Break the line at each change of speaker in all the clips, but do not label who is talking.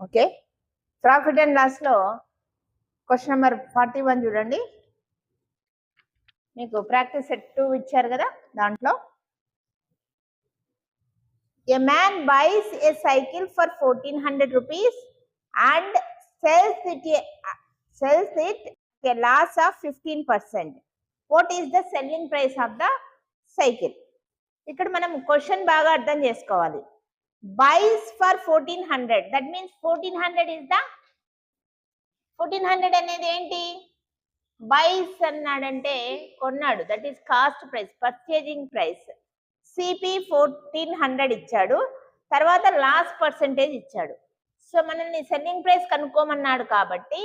Okay, profit and loss లో question number 41 చూడండి. మీకు ప్రాక్టీస్ సెట్ 2 ఇచ్చారు కదా, దాంట్లో a man buys a cycle for 1400 rupees and sells it a loss of 15%. What is the selling price of the cycle? ఇక్కడ మనం question బాగా అర్థం చేసుకోవాలి. Buys for 1400, that means 1400 is the 1400 అనేది ఏంటి? బైస్ అన్నాడంటే కొన్నాడు, that is cost price, purchasing price. CP 1400 ఇచ్చాడు, తర్వాత లాస్ పర్సెంటేజ్ ఇచ్చాడు. సో మనల్ని సెల్లింగ్ ప్రైస్ కనుక్కోమన్నాడు కాబట్టి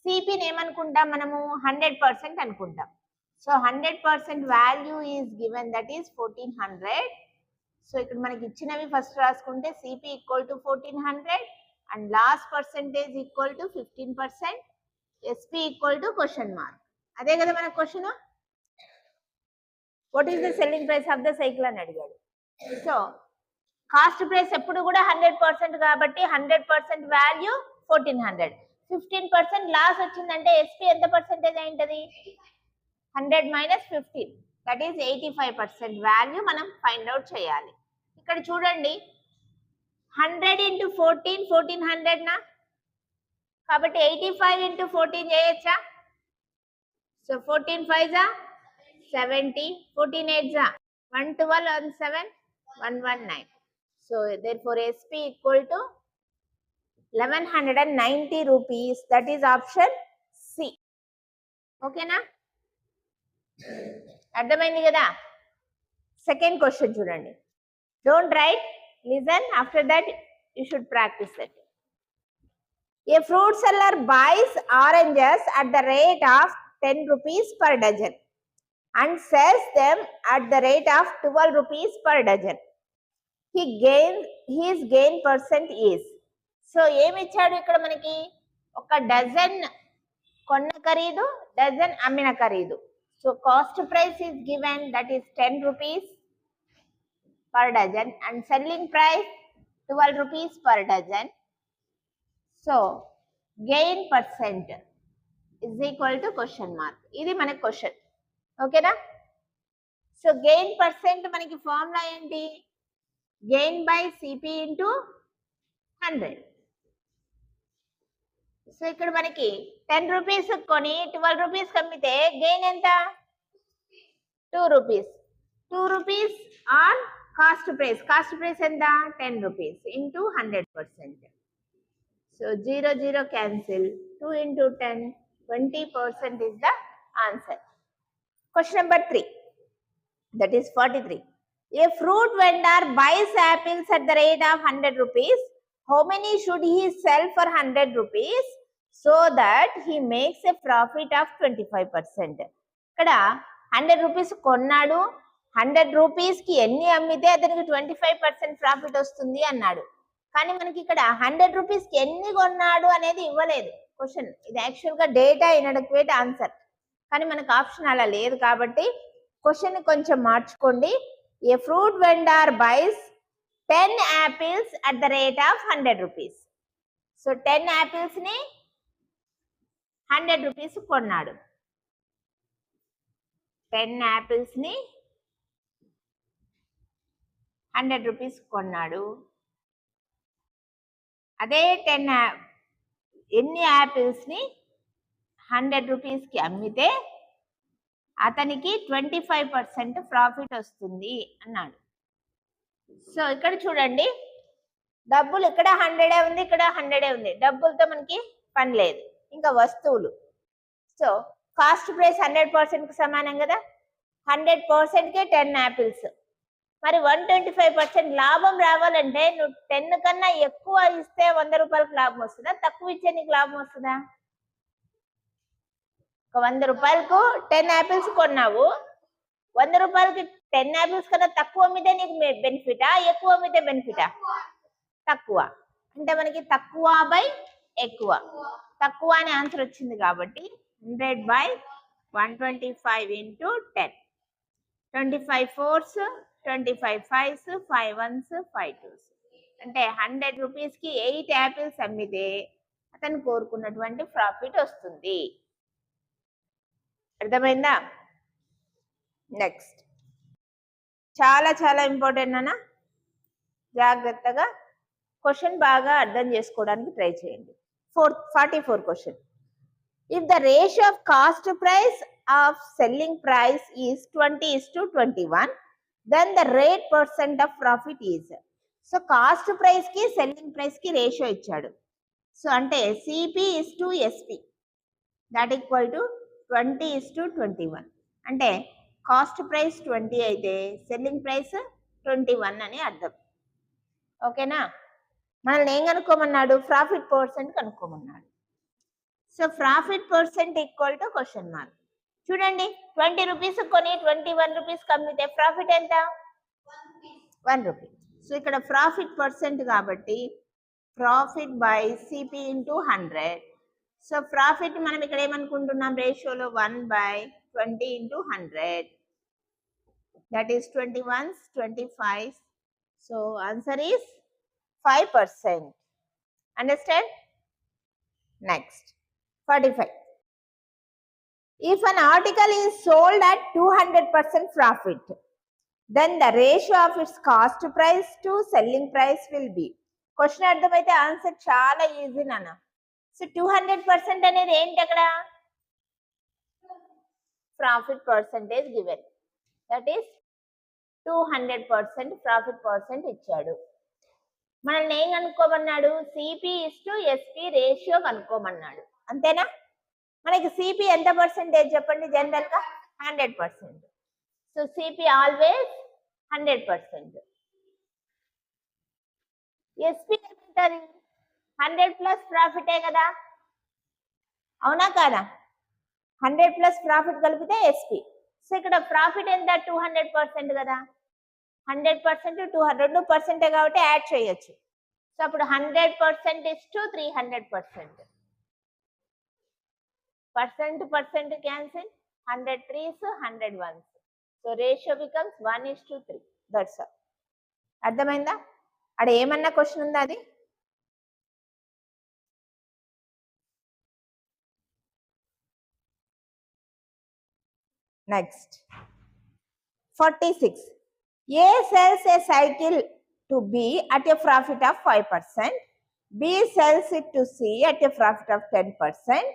సిపిని ఏమనుకుంటాం మనము? 100% అనుకుంటాం. So 100% value is given, that is 1400. So ఇక్కడ మనకి ఇచ్చినవి ఫస్ట్ రాసుకుంటే CP equal to 1400 and loss percentage equal to 15%, SP equal to question mark. అదే కదా మన question. What is the selling price of the cycle అని అడిగాడు. సో కాస్ట్ ప్రైస్ ఎప్పుడు కూడా 100% కాబట్టి 100% వాల్యూ 1400. 15% లాస్ వచ్చిందంటే ఎస్పి ఎంత పర్సెంటేజ్ అయింటది? 100 మైనస్ 15, దట్ ఈస్ 85% వాల్యూ మనం ఫైండ్ అవుట్ చేయాలి. ఇక్కడ చూడండి, 100 ఇంటూ 14 1400 నా, కాబట్టి 85 ఇంటూ 14 చేయొచ్చా? So 14 5 70, 14 8 112, 7 119. So therefore SP equal to 1190 rupees. That is option C. Okay na? అర్థమైంది కదా? సెకండ్ క్వశ్చన్ చూడండి. Don't write, listen, after that you should practice it. A fruit seller buys oranges at the rate of 10 rupees per dozen and sells them at the rate of 12 rupees per dozen. His gain percent is. So ఏమి ఇచ్చాడు ఇక్కడ మనకి? ఒక dozen కొన్న ఖరీదు, dozen అమ్మిన ఖరీదు. So cost price is given, that is 10 rupees per dozen and selling price 12 rupees per dozen. So gain percent is equal to question mark. ఇది మన క్వశ్చన్. ఓకేనా? సో గెయిన్ పర్సెంట్ మనకి ఫార్ములా ఏంటి? Gain by CP into 100. So ఇక్కడ మనకి 10 rupees కొని 12 rupees అమ్మితే gain ఎంత? 2 rupees. 2 rupees on cost price. Cost price ఎంత? 10 rupees into 100%. So 0 0 cancel, 2 into 10, 20% is the answer. Question number 3, that is 43. A fruit vendor buys apples at the rate of 100 rupees. How many should he sell for 100 rupees so that he makes a profit of 25%? ఇక్కడ 100 rupees కొన్నాడు, 100 rupees కి ఎన్ని అమ్మితే అతనికి 25% profit వస్తుంది అన్నాడు. కానీ మనకి ఇక్కడ 100 rupees కి ఎన్ని కొన్నాడు అనేది ఇవ్వలేదు క్వశ్చన్. ఇది యాక్చువల్గా డేటా ఇన్అడక్వేట్ ఆన్సర్, కానీ మనకు ఆప్షన్ అలా లేదు కాబట్టి క్వశ్చన్ కొంచెం మార్చుకోండి. A fruit vendor buys 10 apples at the rate of 100 rupees. So 10 apples ని 100 rupees కొన్నాడు. 10 apples ని 100 rupees కొన్నాడు. అదే 10 ఎన్ని యాపిల్స్ ని 100 rupees కి అమ్మితే అతనికి 25% ప్రాఫిట్ వస్తుంది అన్నాడు. సో ఇక్కడ చూడండి, డబ్బులు ఇక్కడ 100 ఉంది, ఇక్కడ 100 ఉంది. డబ్బులతో మనకి పని లేదు, ఇంకా వస్తువులు. సో కాస్ట్ ప్రైస్ 100% కి సమానం కదా. 100% కే 10 యాపిల్స్. మరి 125% లాభం రావాలంటే నువ్వు 10 కన్నా ఎక్కువ ఇస్తే 100 రూపాయలకు లాభం వస్తుందా? తక్కువ ఇచ్చే నీకు లాభం వస్తుందా? ఒక 100 రూపాయలకు 10 యాపిల్స్ కొన్నావు, 100 రూపాయలకి 10 యాపిల్స్ కన్నా తక్కువ అమ్మితే నీకు బెనిఫిటా, ఎక్కువ అమ్మితే బెనిఫిటా? తక్కువ. అంటే మనకి తక్కువ బై ఎక్కువ. తక్కువ అనే ఆన్సర్ వచ్చింది కాబట్టి 100 by 125 into 10. 25 4s, 25 5s, 5 1s, 5 2s. అంటే 100 రూపీస్కి 8 యాపిల్స్ అమ్మితే అతను కోరుకున్నటువంటి ప్రాఫిట్ వస్తుంది. అర్థమైందా? నెక్స్ట్ చాలా చాలా ఇంపార్టెంట్ అన్న, జాగ్రత్తగా క్వశ్చన్ బాగా అర్థం చేసుకోవడానికి ట్రై చేయండి. 44 question. If the ratio of cost price of selling price is 20:21, then the rate percent of profit is. So cost price కి సెల్లింగ్ ప్రైస్ కి రేషియో ఇచ్చాడు. సో అంటే CP:SP, దట్ ఈక్వల్ టు 20:21. అంటే cost price 20 అయితే selling price 21 అని అర్థం. ఓకేనా? మనల్ని ఏం కనుక్కోమన్నాడు? ప్రాఫిట్ పర్సెంట్ కనుక్కోమన్నాడు. So profit percent equal to question mark. చూడండి, 20 రూపీస్ కొని 21 రూపీస్ అమ్మితే ప్రాఫిట్ ఎంత? 1 రూపీ. సో ఇక్కడ ప్రాఫిట్ పర్సెంట్ కాబట్టి profit by CP into 100. So profit మనం ఇక్కడ ఏమనుకుంటున్నాం? రేషియోలో 1/20 into 100, that is 21s 25. So answer is 5%. Understand? Next 45. If an article is sold at 200% profit, then the ratio of its cost price to selling price will be. Question అర్థమైతే answer చాలా easy నాన్న. So 200% అనేది ఏంటి? అక్కడ profit percentage given, that is 200% profit percent ఇచ్చాడు. మనల్ని ఏం కనుక్కోమన్నాడు? CP:SP ratio కనుక్కోమన్నాడు. అంతేనా? మనకి CP ఎంత పర్సెంటేజ్ చెప్పండి? జనరల్ గా 100%. So CP always 100%. SP ఏమంటారు? 100 ప్లస్ ప్రాఫిటే కదా, అవునా కాదా? 100 ప్లస్ ప్రాఫిట్ కలిపితే SP. సో ఇక్కడ ప్రాఫిట్ ఎంత? 200% కదా. 100% 200 2% కాబట్టి యాడ్ చేయొచ్చు. సో అప్పుడు 100% is to 300%. Percent cancel, 100 3s 100 1s. So ratio becomes 1:3. That's all. అర్థమైందా? అక్కడ ఏమన్నా క్వశ్చన్ ఉందా? అది next 46. A sells a cycle to B at a profit of 5%. B sells it to C at a profit of 10%.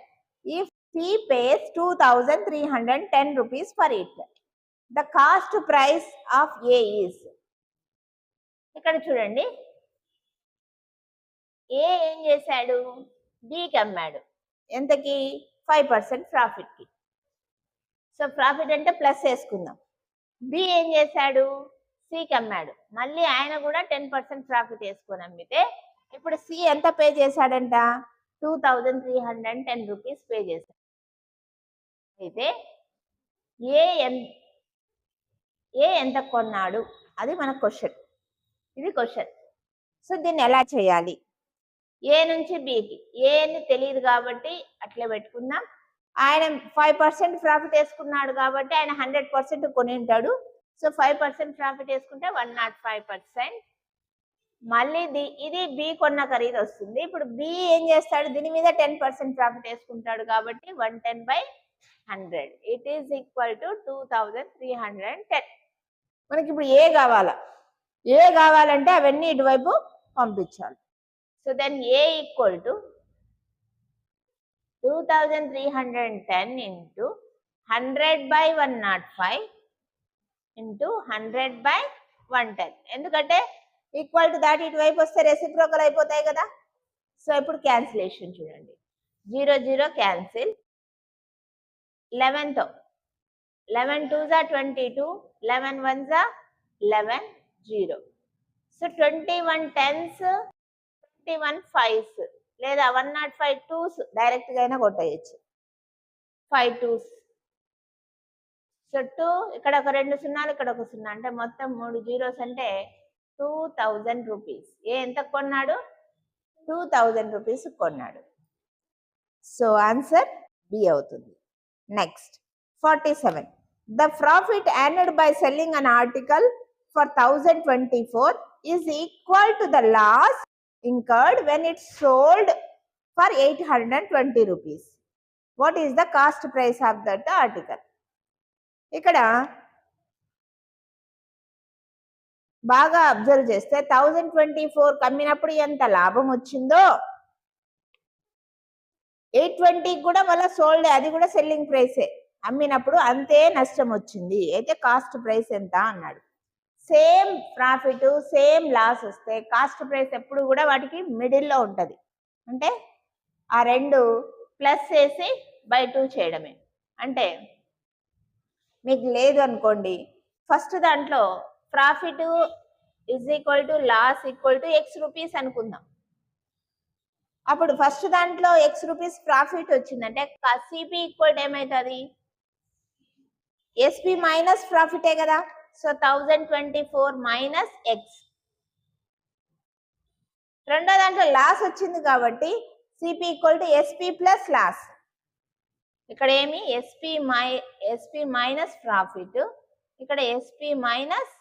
If C pays 2,310 rupees for it, the cost price of A is. ఇక్కడ చూడండి, ఏ ఏం చేశాడు? బికి అమ్మాడు. ఎంతకి? 5% profit కి. So profit అంటే plus వేసుకుందాం. B ఏం చేశాడు? సికి అమ్మాడు. మళ్ళీ ఆయన కూడా 10% ప్రాఫిట్ వేసుకొని అమ్మితే ఇప్పుడు సి ఎంత పే చేశాడంట? 2,310 రూపీస్ పే చేశాడు. అయితే ఏ ఎంత కొన్నాడు? అది మన క్వశ్చన్. ఇది క్వశ్చన్. సో దీన్ని ఎలా చేయాలి? ఏ నుంచి బికి. ఏని తెలియదు కాబట్టి అట్లే పెట్టుకుందాం. ఆయన 5% ప్రాఫిట్ వేసుకున్నాడు కాబట్టి ఆయన 100% కొని ఉంటాడు. సో 5% ప్రాఫిట్ వేసుకుంటే 105%. మళ్ళీ ఇది బి కొన్న ఖరీదు వస్తుంది. ఇప్పుడు బి ఏం చేస్తాడు? దీని మీద 10% ప్రాఫిట్ వేసుకుంటాడు కాబట్టి 110/100. It is equal to 2,310. మనకి ఇప్పుడు ఏ కావాలా? ఏ కావాలంటే అవన్నీ ఇటువైపు పంపించాలి. So then a equal to 2,310 into 100/105 into 100/110. ఎందుకంటే ఈక్వల్ టు దాట్ ఇటువైపు వస్తే రెసిప్రోకల్ అయిపోతాయి కదా. సో ఇప్పుడు క్యాన్సిలేషన్ చూడండి. 0 0 cancel. 11తో 11 2s 22, 11 1s 11 0. So 21 10s 21 5s లేదా 105 2s డైరెక్ట్ గా అయినా కొట్టేయచ్చు. 5 2s. సో 2 ఇక్కడ ఒక 2 సున్నాలు, ఇక్కడ ఒక 0, అంటే మొత్తం 3 zeros అంటే 2,000 రూపీస్. ఏ ఎంత కొన్నాడు? 2,000 రూపీస్ కొన్నాడు. సో ఆన్సర్ బి అవుతుంది. Next 47. The profit earned by selling an article for 1,024 is equal to the loss incurred when it's sold for 820 rupees. What is the cost price of that article? ఇక్కడ బాగా observe చేస్తే 1024 కమ్మినప్పుడు ఎంత లాభం వచ్చిందో 820 కూడా మళ్ళీ sold, అది కూడా సెల్లింగ్ ప్రైసే, అమ్మినప్పుడు అంతే నష్టం వచ్చింది. అయితే కాస్ట్ ప్రైస్ ఎంత అన్నాడు. సేమ్ ప్రాఫిట్ సేమ్ లాస్ వస్తే కాస్ట్ ప్రైస్ ఎప్పుడు కూడా వాటికి మిడిల్లో ఉంటుంది. అంటే ఆ రెండు ప్లస్ చేసి బై 2 చేయడమే. అంటే మీకు లేదు అనుకోండి, ఫస్ట్ దాంట్లో profit is equal to loss equal to x rupees అనుకుందాం. అప్పుడు ఫస్ట్ దాంట్లో ఎక్స్ రూపీస్ ప్రాఫిట్ వచ్చిందంటే సిపి ఈక్వల్ టు ఏమవుతుంది, ఎస్పి మైనస్ ప్రాఫిటే కదా. So 1024 minus x. రెండో దాంట్లో లాస్ వచ్చింది కాబట్టి CP equal to SP plus loss. ఇక్కడ ఏమి ఎస్పి మైనస్ ప్రాఫిట్, ఇక్కడ SP minus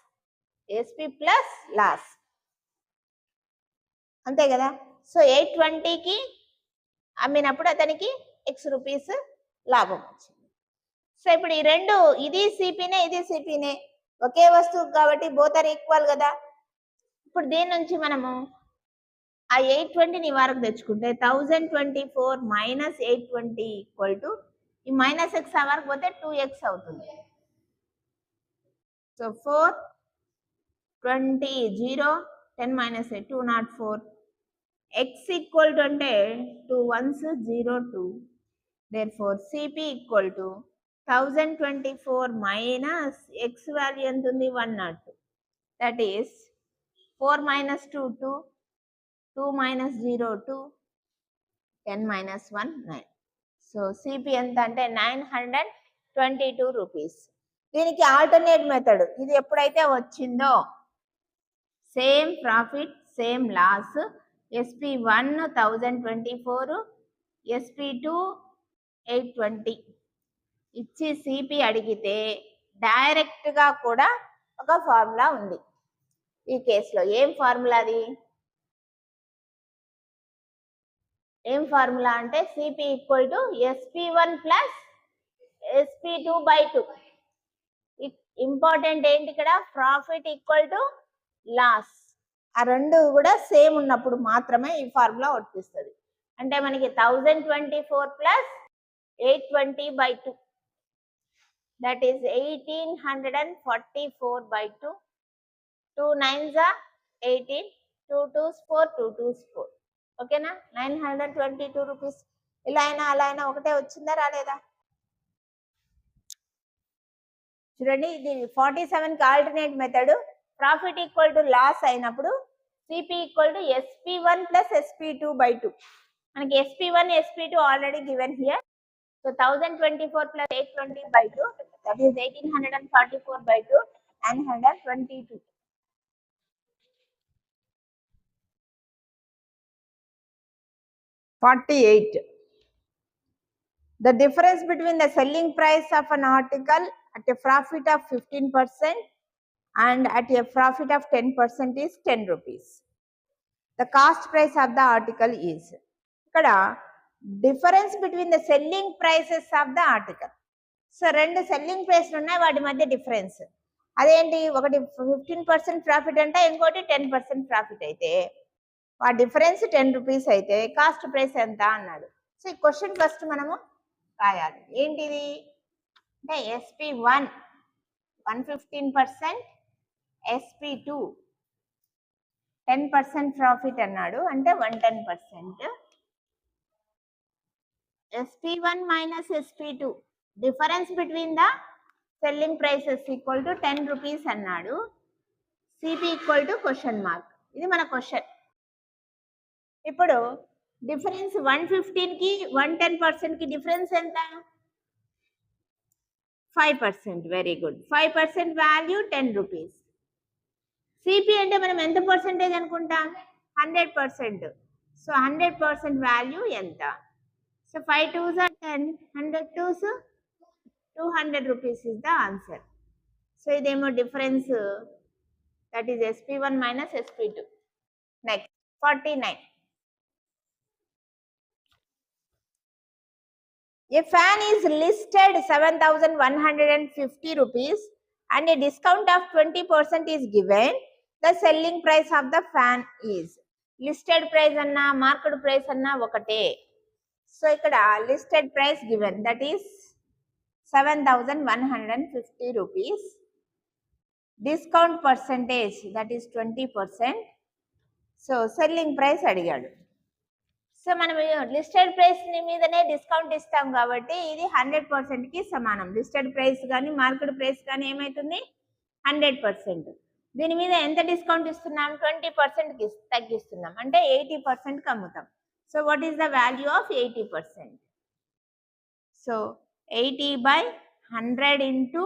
SP plus loss, అంతే కదా. సో 820కి అమ్మినప్పుడు అతనికి ఎక్స్ రూపీస్ లాభం వచ్చింది. సో ఇప్పుడు ఈ రెండు, ఇది సిపినే ఇది సిపినే, ఒకే వస్తువు కాబట్టి బోత్ ఆర్ ఈక్వల్ కదా. ఇప్పుడు దీని నుంచి మనము ఆ 820ని వరకు తెచ్చుకుంటే 1024 మైనస్ 820 ఈక్వల్ టు ఈ మైనస్ ఎక్స్ వరకు పోతే 2x అవుతుంది. So 4 20 0 10 minus 8 204. x equal to అంటే 2 1s 0 2. therefore cp equal to 1024 minus x value ఎంత ఉంది 102. That is 4 minus 2 2, 2 minus 0 2, 10 minus 1 9. So CP ఎంత అంటే 922 రూపీస్. దీనికి ఆల్టర్నేట్ మెథడ్, ఇది ఎప్పుడైతే వచ్చిందో same profit same loss, SP1 1024, SP2 820 ఇచ్చి సిపి అడిగితే డైరెక్ట్గా కూడా ఒక ఫార్ములా ఉంది ఈ కేసులో. ఏం ఫార్ములా అది? ఏం ఫార్ములా అంటే CP equal to SP1 plus SP2 by 2. Important ఏంటి ఇక్కడ, ప్రాఫిట్ ఈక్వల్ టు లాస్. ఆ రెండు కూడా సేమ్ ఉన్నప్పుడు మాత్రమే ఈ ఫార్ములా వర్తిస్తుంది. అంటే మనకి 1024 plus 820 by 2, that is 1844 by 2. 2 9s 18, 2 2s 4, 2 2s 4. ఓకేనా? 922 రూపీస్. ఇలా అయినా అలా అయినా ఒకటే వచ్చిందా రాలేదా? చూడండి, ఇది 47కి alternate method. Profit equal to loss అయినప్పుడు CP equal to SP1 plus SP2 by 2. మనకి SP1 SP2 already given here. So 1024 plus 820 by 2, that is 1844 by 2, 922. The difference between the selling price of an article at a profit of 15% and at a profit of 10% is 10 rupees. The cost price of the article is. ఇక్కడ difference between the selling prices of the article. So రెండు selling price ఉన్నాయి, వాటి మధ్య difference అదేంటి, ఒకటి 15% profit అంటే ఇంకోటి 10% profit అయితే ఆ డిఫరెన్స్ 10 రూపీస్ అయితే కాస్ట్ ప్రైస్ ఎంత అన్నాడు. సో ఈ క్వశ్చన్ ఫస్ట్ మనము రాయాలి. ఏంటిది అంటే SP1 115%, SP2 10% ప్రాఫిట్ అన్నాడు, అంటే 110%. SP1 minus SP2 difference between the selling prices equal to 10 rupees అన్నాడు. CP equal to question mark. ఇది మన క్వశ్చన్. ఇప్పుడు డిఫరెన్స్ 115కి 110%కి డిఫరెన్స్ ఎంత? 5%. Very good. 5% value 10 rupees. CP అంటే మనం ఎంత పర్సెంటేజ్ అనుకుంటాం? 100%. సో 100% వాల్యూ ఎంత? So 5 2s are 10, 100 2s 200 rupees is the answer. So ఇదేమో difference That is SP1 minus SP2. Next, 49. A fan is listed 7,150 rupees and a discount of 20% is given. The selling price of the fan is. Listed price anna market price anna ఒకటే. So ikkada listed price given, that is 7,150 rupees. Discount percentage, that is 20%. So selling price అడిగాడు. So మనం listed price మీదనే discount ఇస్తాం కాబట్టి ఇది 100% కి సమానం. Listed price కానీ మార్కెట్ ప్రైస్ కానీ ఏమవుతుంది 100%. దీని మీద ఎంత డిస్కౌంట్ ఇస్తున్నాం 20% కి తగ్గిస్తున్నాం అంటే 80% కి అమ్ముతాం. So what is the value of 80%? So 80 by 100 into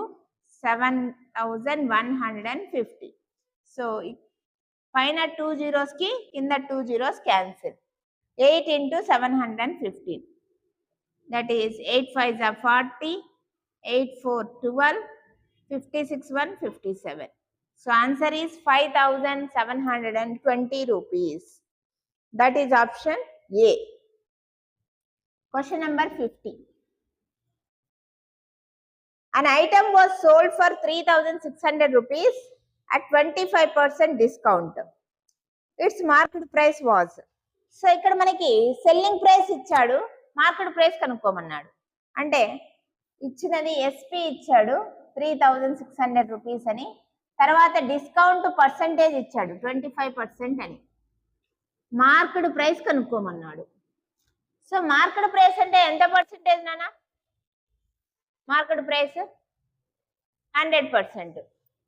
7,150. So పైన 2 zeros కి కింద 2 zeros cancel. 8 into 715, that is 8 5s are 40, 8 4 12, 56 1 57. So answer is 5,720 rupees. That is option A. Question number 50. An item was sold for 3,600 rupees at 25% discount. Its market price was. So ఇక్కడ మనకి selling price ఇచ్చాడు, market price కనుక్కోమన్నాడు. అంటే ఇచ్చినది SP ఇచ్చాడు 3,600 rupees అని, తర్వాత discount percentage ఇచ్చాడు 25% అని, మార్కెట్ ప్రైస్ కనుక్కోమన్నాడు. సో మార్కెట్ ప్రైస్ అంటే ఎంత పర్సంటేజ్ నానా? Market price 100%.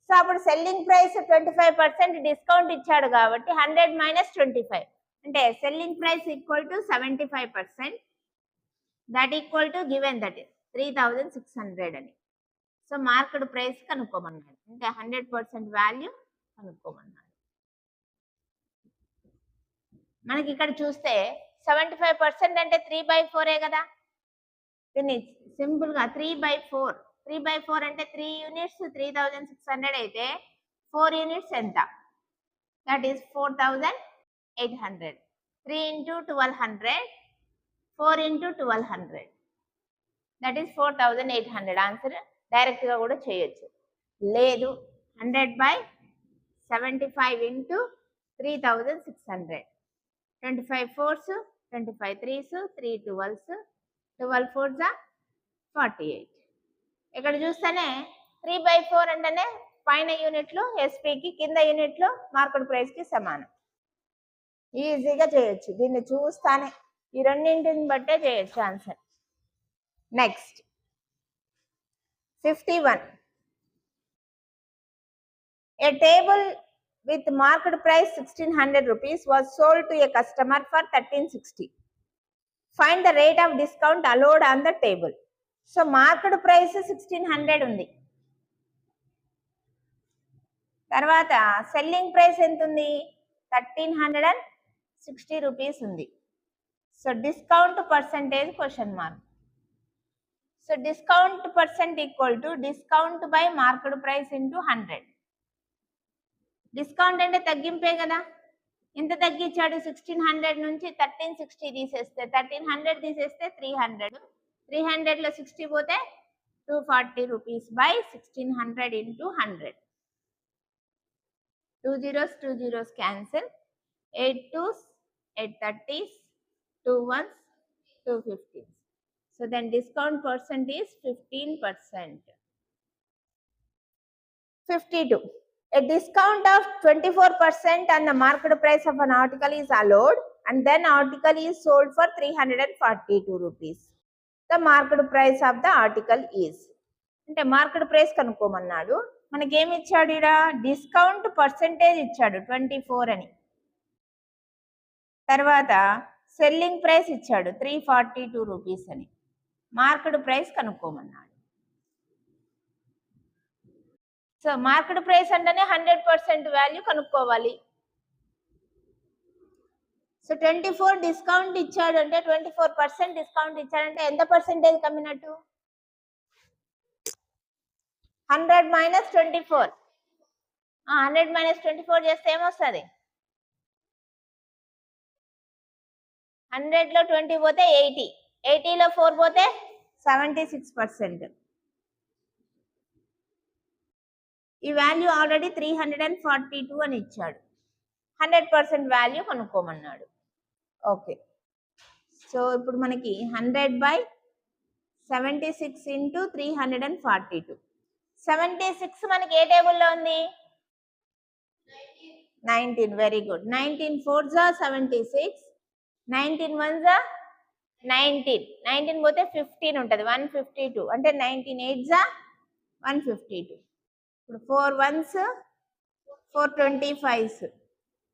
సో అప్పుడు సెల్లింగ్ ప్రైస్ 25%, డిస్కౌంట్ ఇచ్చాడు కాబట్టి 100 - 25 అంటే selling price equal to 75%. That equal to given, that is 3,600 అని. సో మార్కెట్ ప్రైస్ కనుక్కోమన్నాడు, అంటే 100% వాల్యూ కనుక్కోమన్నాడు. మనకి ఇక్కడ చూస్తే 75% అంటే 3/4 కదా. దీన్ని సింపుల్ గా 3/4, 3/4 అంటే 3 యూనిట్స్ 3,600 అయితే 4 యూనిట్స్ ఎంత? That is 4,800. 3 into 1,200, 4 into 1,200, that is 4,800. Answer direct గా కూడా చేయొచ్చు. లేదు 100/75 into 3,600. 25 4s, 25 3s, 3 12s, 12 4s 48. ఇక్కడ చూస్తేనే 3/4 అంటేనే పైన యూనిట్లు ఎస్పీకి, కింద యూనిట్లు మార్కెట్ ప్రైస్ కి సమానం. ఈజీగా చేయొచ్చు, దీన్ని చూస్తానే ఈ రెండింటిని బట్టే చేయొచ్చు answer. Next 51. A table with market price 1,600 rupees was sold to a customer for 1,360. Find the rate of discount allowed on the table. So market price 1,600 ఉంది, తర్వాత సెల్లింగ్ ప్రైస్ ఎంత ఉంది 1,360 రూపీస్ ఉంది. So discount percentage question mark. So discount percent equal to discount by market price into 100. Discount అంటే తగ్గింపే కదా. ఎంత తగ్గించాడు? 1,600 నుంచి 1,360 తీసేస్తే, 1,300 తీసేస్తే 300, 300లో 60 పోతే 240 rupees by 1,600 into 100. 2 zeros cancel, 8 2s, 8 30s, 2 1s, 2 50s. So then discount percent is 15%. 52. A discount of 24% on the market price of an article is allowed and then article is sold for 342 rupees. The market price of the article is. అంటే market price కనుక్కోమన్నాడు. మనకి ఏమి ఇచ్చాడు? ఇక్కడ discount percentage ఇచ్చాడు 24 అని, తర్వాత selling price ఇచ్చాడు 342 rupees అని, మార్కెట్ ప్రైస్ కనుక్కోమన్నాడు. సో మార్కెట్ ప్రైస్ అంటేనే 100% వాల్యూ కనుక్కోవాలి. సో 24 డిస్కౌంట్ ఇచ్చాడు అంటే 24% డిస్కౌంట్ ఇచ్చాడంటే ఎంత పర్సెంటేజ్ కమ్మినట్టు? 100 - 24, 100 minus 24 చేస్తే ఏమొస్తుంది? 100 లో 20 పోతే 80, 80 లో 4 పోతే 76%. ఈ వాల్యూ ఆల్రెడీ 342 అని ఇచ్చాడు. 100% వాల్యూ కనుక్కోమన్నాడు. ఓకే, సో ఇప్పుడు మనకి 100/76 ఇంటూ 342. 76 మనకి ఏ టేబుల్లో ఉంది? 19. Very good. 19 4s are 76, 19 1s are 19. 19 పోతే 15 ఉంటుంది, 152. అంటే 19 8s are 152. ఇప్పుడు 4 1s 4 25s,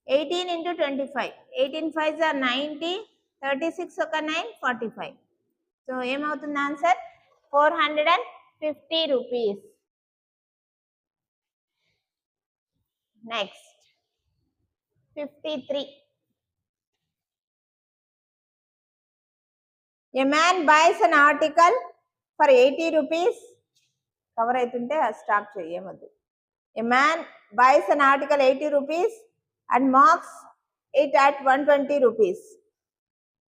18 into 25, 18 5s are 90, 36 ఒక 9 45. సో ఏమవుతుంది answer? 450 rupees. Next 53. A man buys an article for 80 rupees. Cover అవుతుంటే stop చేయమద్దు. A man buys an article 80 rupees and marks it at 120 rupees.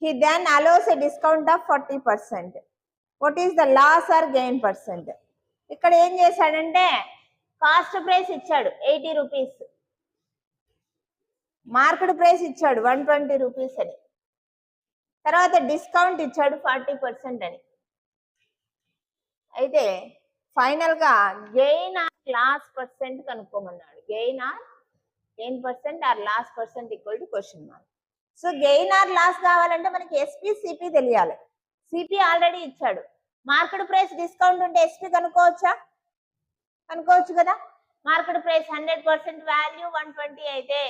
He then allows a discount of 40%. What is the loss or gain percent? ఇక్కడ ఏం చేశాడంటే cost price ఇచ్చాడు 80 rupees, market price ఇచ్చాడు 120 rupees అని, తర్వాత discount ఇచ్చాడు 40% అని. అయితే ఫైనల్ గా గెయిన్ ఆర్ లాస్ పర్సెంట్ కనుక్కోమన్నాడు. Gain percent or loss percent equal to question mark. So gain or loss కావాలంటే మనకి ఎస్పీ సిపి తెలియాలి. సిపి ఆల్రెడీ ఇచ్చాడు. మార్కెట్ ప్రైస్ డిస్కౌంట్ ఉంటే ఎస్పీ కనుక్కోవచ్చా? కనుక్కోవచ్చు కదా. మార్కెట్ ప్రైస్ 100% వాల్యూ 120 అయితే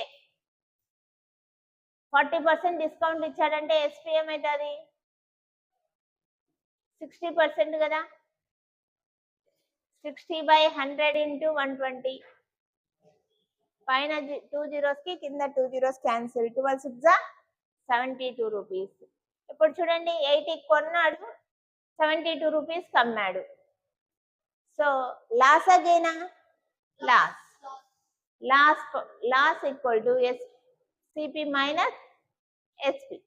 40% డిస్కౌంట్ ఇచ్చాడంటే ఎస్పీ ఏమవుతుంది? 60% కదా. 60/100 into 120. పైన 2 zeros కి కింద 2 zeros క్యాన్సిల్. 12 6 72 రూపీస్. ఇప్పుడు చూడండి 80 కొన్నాడు, 72 రూపీస్ కమ్మాడు. సో లాస్ అగైనా? Loss equal to CP minus SP.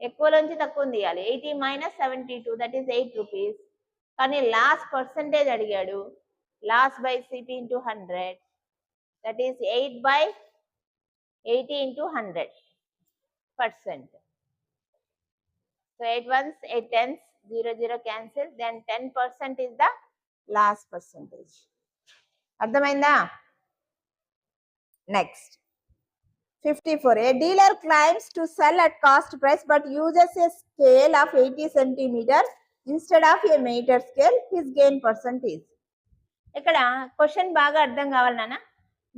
ఎక్కువలోంచి తక్కువ తీయాలి. 80 minus 72, దట్ ఈస్ 8 రూపీస్. కానీ లాస్ పర్సంటేజ్ అడిగాడు. Loss by CP into 100, that is 8/80 into 100%. So 8 ones, 8 tens, 0 0 cancel, then 10% is the last percentage. అర్థమైందా? Next 54. A dealer claims to sell at cost price but uses a scale of 80 centimeters instead of a meter scale. His gain percent is. ఇక్కడ question బాగా అర్థం కావాలి నాన్న.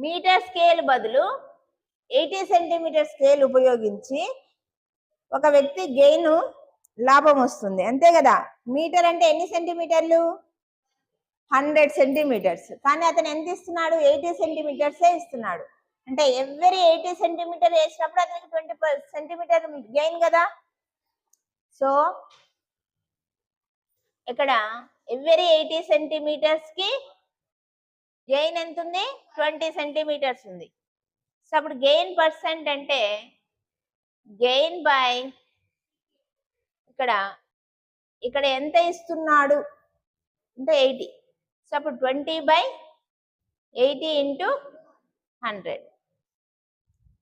Metre scale బదులు 80 centimetre scale ఉపయోగించి ఒక వ్యక్తి గెయిన్ లాభం వస్తుంది, అంతే కదా. మీటర్ అంటే ఎన్ని సెంటీమీటర్లు? 100 సెంటీమీటర్స్. కానీ అతను ఎంత ఇస్తున్నాడు? 80 సెంటీమీటర్సే ఇస్తున్నాడు. అంటే ఎవ్రీ 80 సెంటీమీటర్ వేసినప్పుడు అతనికి 20 సెంటీమీటర్ గెయిన్ కదా. సో ఇక్కడ ఎవ్రీ 80 సెంటీమీటర్స్ కి గెయిన్ ఎంత ఉంది? 20 సెంటీమీటర్స్ ఉంది. సో అప్పుడు గెయిన్ పర్సెంట్ అంటే గెయిన్ బై ఇక్కడ ఎంత ఇస్తున్నాడు అంటే 80. సో అప్పుడు 20/80 into 100.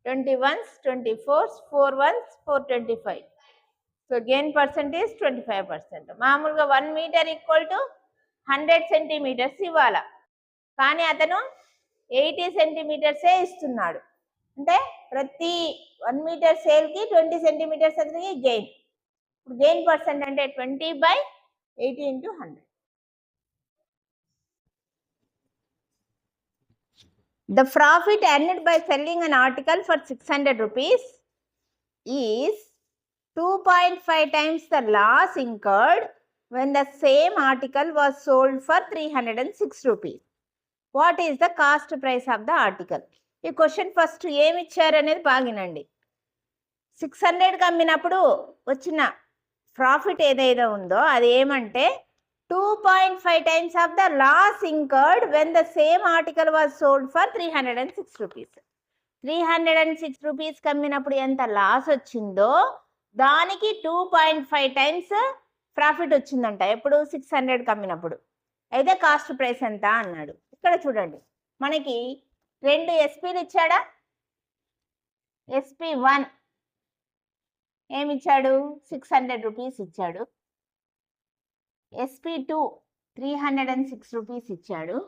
20 ones, 24s, 4 ones, 425. So gain percentage 25%. మామూలుగా 1 మీటర్ ఈక్వల్ టు 100 సెంటీమీటర్స్ ఇవ్వాలా, కానీ అతను 80 సెంటీమీటర్సే ఇస్తున్నాడు. అంటే ప్రతి 1 మీటర్ సేల్ కి 20 సెంటీమీటర్స్ అతనికి గెయిన్. ఇప్పుడు గెయిన్ పర్సెంట్ అంటే 20/80 into 100. The profit earned by selling an article for 600 rupees is 2.5 times the loss incurred when the same article was sold for 306 rupees. What is the cost price of the article? ఈ question first ఏమి ఇచ్చారు అనేది బాగినండి. 600కి అమ్మినప్పుడు వచ్చిన profit ఏదైతే ఉందో అది ఏమంటే 2.5 times of the loss incurred when the same article was sold for 306 rupees. 306 rupees కమ్మినప్పుడు ఎంత లాస్ వచ్చిందో దానికి 2.5 టైమ్స్ ప్రాఫిట్ వచ్చిందంట. ఎప్పుడు 600 కమ్మినప్పుడు. అయితే కాస్ట్ ప్రైస్ ఎంత అన్నాడు. ఇక్కడ చూడండి, మనకి 2 ఎస్పీలు ఇచ్చాడా. SP1 ఏమిచ్చాడు, 600 రూపీస్ ఇచ్చాడు. SP2 306 రూపీస్ ఇచ్చాడు.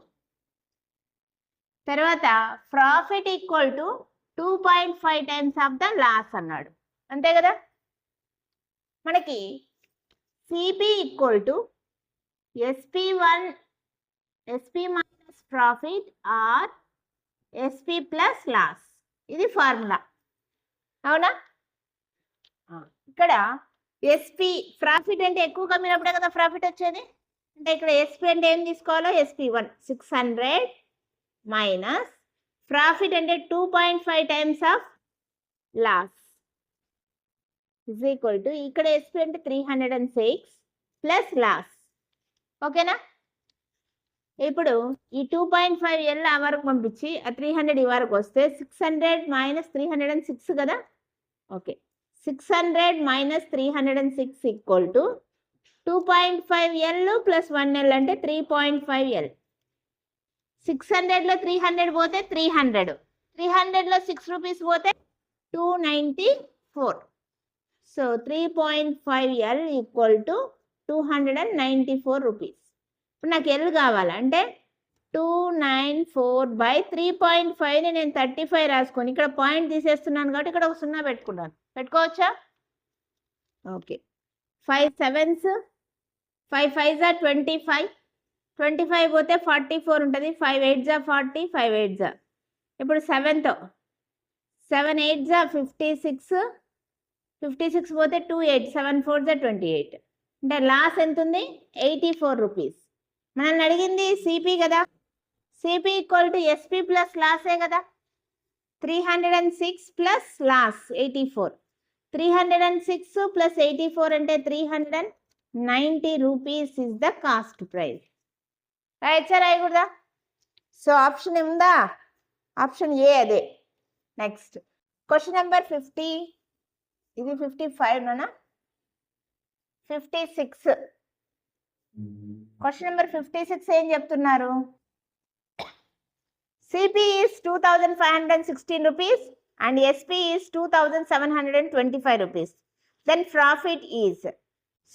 తర్వాత profit equal to 2.5 times of the loss అన్నాడు. అంతే కదా. మనకి CP equal to SP1 SP minus profit or SP plus loss. ఇది ఫార్ములా, అవునా. ఇక్కడ ఎస్పీ ప్రాఫిట్ అంటే ఎక్కువ కమ్మినప్పుడే కదా ప్రాఫిట్ వచ్చేది. అంటే ఇక్కడ ఎస్పీ అంటే ఏం తీసుకోవాలో, SP1 600 మైనస్ ప్రాఫిట్ అంటే 2.5 times of loss is equal to, ఇక్కడ ఎస్పీ అంటే 306 ప్లస్ లాస్. ఓకేనా. ఇప్పుడు ఈ 2.5 ఎల్ ఆ వరకు పంపించి ఆ 300 ఈ వరకు వస్తే 600 మైనస్ 306 కదా. Okay, 600 minus 306 equal to 2.5 L plus 1 L అంటే 3.5 ఎల్. 600లో 300 పోతే 300, 300లో 6 రూపీస్ పోతే 294. So 3.5 L equal to 294 rupees. ఇప్పుడు నాకు ఎల్ కావాలంటే 294 బై 3.5ని నేను 35 రాసుకొని ఇక్కడ పాయింట్ తీసేస్తున్నాను కాబట్టి ఇక్కడ ఒక 0 పెట్టుకున్నాను. పెట్టుకోవచ్చా. ఓకే, 5 7s 5 5s 25, 25 పోతే 44 ఉంటుంది. 5 8s 40, 5 8s. ఇప్పుడు 7తో 7 8s 56, 56 పోతే 2 8, 7 4s 28. అంటే లాస్ ఎంత ఉంది, 84 రూపీస్. మనల్ని అడిగింది సిపి కదా. CP equal to SP plus లాసే కదా. 306 ప్లస్ లాస్ 84. 306 ప్లస్ 84 అంటే 390 rupees is the cost price. రాయచ్చా, రాయకూడదా. సో ఆప్షన్ ఏముందా, ఆప్షన్ ఏ అదే. Next question number 50. ఇది 55లోనా, 56. క్వశ్చన్ నెంబర్ 56 ఏం చెప్తున్నారు. CP is 2516 rupees and SP is 2725 rupees. Then profit is,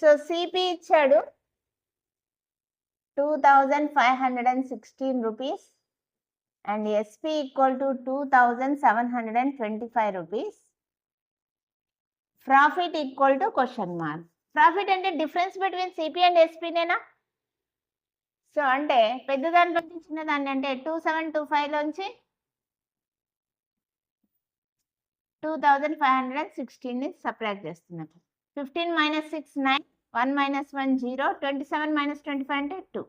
so CP ఇచ్చాడు 2516 rupees and SP equal to 2725 rupees. Profit equal to question mark. Profit అంటే difference between CP and SP నేనా. So అంటే పెద్ద దాంట్లో చిన్న దాన్ని అంటే 2725 లోంచి 2516 ని సబ్ట్రాక్ట్ చేస్తున్నాను. 15 మైనస్ 6 9, 1 మైనస్ 1 0, 27 మైనస్ 25 అంటే 2.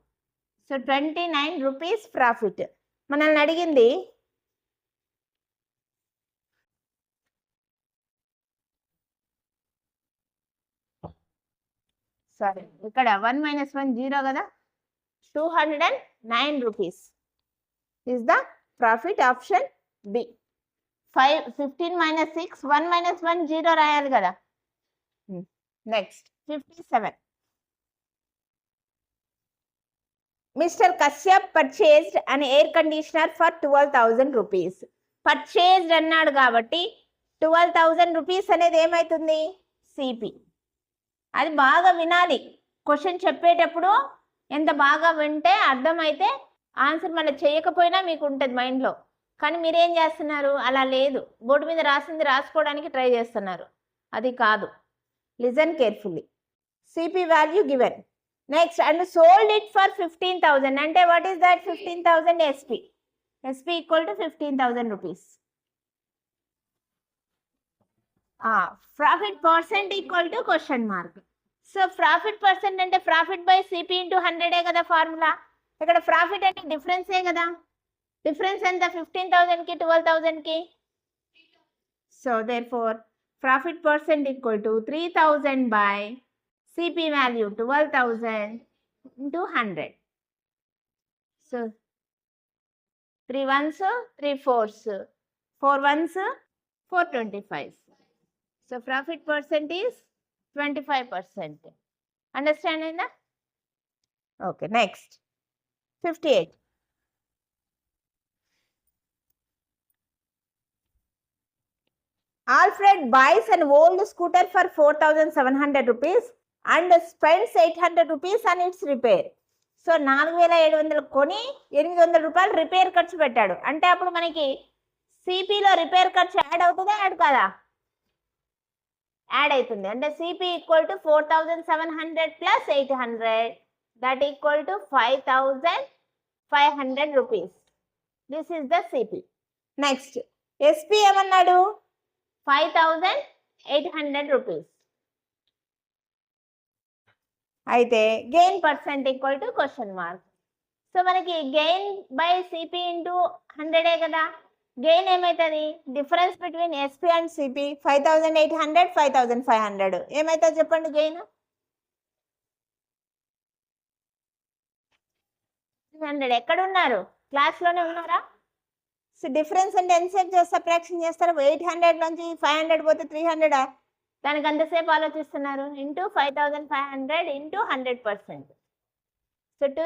So 29 rupees profit. మనల్ని అడిగింది సారీ ఇక్కడ 1 మైనస్ 1 0 కదా, 209 rupees is the profit. Option B. 15 minus 6, 1 minus 1 0 రాయాలి కదా. Next 57. Mister Kashyap purchased an air conditioner for 12,000 rupees. Purchased అన్నాడు కాబట్టి 12,000 రూపీస్ అనేది ఏమవుతుంది, సిపి. అది బాగా వినాలి. క్వశ్చన్ చెప్పేటప్పుడు ఎంత బాగా వింటే అర్థమైతే ఆన్సర్ మళ్ళీ చేయకపోయినా మీకు ఉంటుంది మైండ్లో. కానీ మీరేం చేస్తున్నారు, అలా లేదు, బోర్డు మీద రాసింది రాసుకోవడానికి ట్రై చేస్తున్నారు. అది కాదు. Listen carefully. CP value given. Next and sold it for 15,000 అంటే what is that, 15,000 SP. SP equal to 15,000 rupees. Profit percent equal to question mark. So profit percent అంటే ప్రాఫిట్ బై సిపి ఇంటూ 100 కదా formula. ఇక్కడ profit అంటే డిఫరెన్సే కదా. Difference ఎంత, 15,000 కి 12,000 కి. So therefore profit percent equal to 3,000 by CP value 12,000 into 100. So 3 ones, 3 fours, 4 ones, 425. So profit percent is 25%. Understand that? Okay, next 58. Alfred buys an old scooter for 4,700 rupees and spends 800 rupees on its repair. So 4,700 కొని 800 రూపాయలు repair ఖర్చు పెట్టాడు. అంటే అప్పుడు మనకి సిపిలో repair ఖర్చు add అవుతుందా add కాదా? యాడ్ అవుతుంది. అంటే CP equal to 4,700 plus 800 that equal to 5,500 rupees. This is the CP. Next SP ఏమన్నాడు? 5,800 రూపీస్. అయితే gain percent equal to question mark. So మనకి గెయిన్ బై సిపి ఇంటూ 100 కదా. గెయిన్ ఏమవుతుంది? Difference between SP and CP 5,800 5,500 ఏమవుతుంది చెప్పండి gain? 300. ఎక్కడున్నారు? క్లాస్లోనే ఉన్నారా? So difference అంటే ఎంతసేపు సబ్ట్రాక్షన్ చేస్తారు? 800 నుంచి 500 పోతే 300. దానికి అంతసేపు ఆలోచిస్తున్నారు. Into 5,500 into 100%. So 2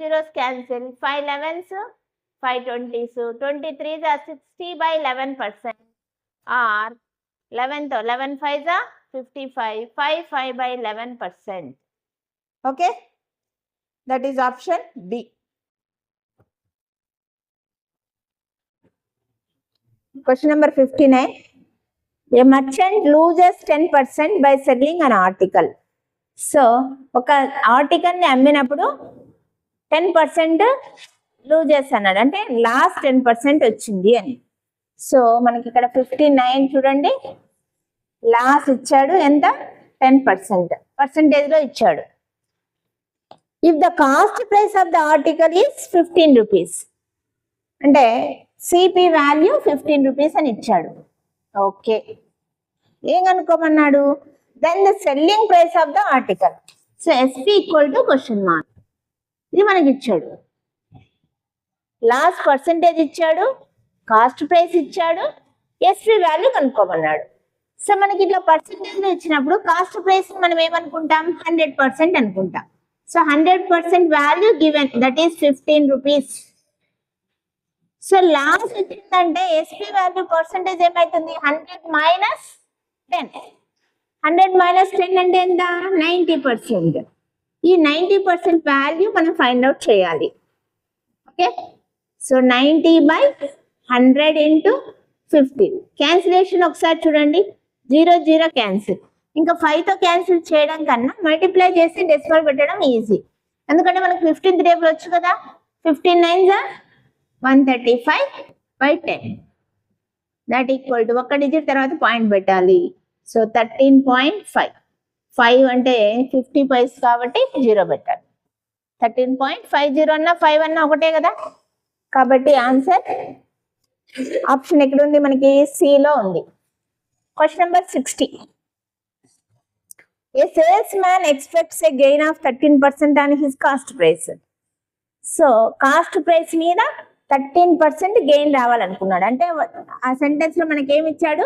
zeros cancel. 5 11s 5 20s 23s 60 by 11% or 11th 11 5s 55 5 by 11%. Okay, that is option B. Question number 59. A merchant loses 10% by selling an article. So ఒక ఆర్టికల్ని అమ్మినప్పుడు 10% లూజెస్ అన్నాడు. అంటే లాస్ట్ 10% వచ్చింది అని. సో మనకి ఇక్కడ 59 చూడండి, loss ఇచ్చాడు ఎంత? 10% పర్సంటేజ్లో ఇచ్చాడు. If the cost price of the article is 15 rupees, అంటే సిపి వాల్యూ 15 రూపీస్ అని ఇచ్చాడు. ఓకే, ఏం కనుక్కోమన్నాడు? Then the selling price of the article. So SP equal to question mark. ఇది మనకి ఇచ్చాడు. లాస్ట్ పర్సంటేజ్ ఇచ్చాడు, కాస్ట్ ప్రైస్ ఇచ్చాడు, ఎస్పి వాల్యూ కనుక్కోమన్నాడు. సో మనకి ఇట్లా పర్సంటేజ్లో ఇచ్చినప్పుడు కాస్ట్ ప్రైస్ మనం ఏమనుకుంటాం? 100% అనుకుంటాం. So 100% value given, that is 15 rupees. So last వచ్చిందంటే ఎస్పి వాల్యూ పర్సంటేజ్ ఏమవుతుంది? 100 మైనస్ 10. 100 మైనస్ 10 అంటే ఎంత? 90%. ఈ 90% వాల్యూ మనం ఫైండ్ అవుట్ చేయాలి. Okay, so 90 by 100 into 15. Cancellation ఒకసారి చూడండి. 0 0 క్యాన్సిల్. ఇంకా 5తో క్యాన్సిల్ చేయడం కన్నా మల్టిప్లై చేసి డెసిమల్ పెట్టడం ఈజీ. ఎందుకంటే మనకు 15th టేబుల్ వచ్చు కదా. 15 9s 135 by 10 that equal to ఒక డిజిట్ తర్వాత పాయింట్ పెట్టాలి. సో 13.5. 5 అంటే 50 పైస్ కాబట్టి 0 పెట్టాలి. 13.50 అన్నా 5 అన్నా ఒకటే కదా. కాబట్టి ఆన్సర్ ఆప్షన్ ఎక్కడ ఉంది? మనకి సిలో ఉంది. Question number 60. A sales man expects A gain of 13% on his cost price. So cost price మీద 13% గెయిన్ రావాలనుకున్నాడు. అంటే ఆ సెంటెన్స్ లో మనకి ఏమి ఇచ్చాడు?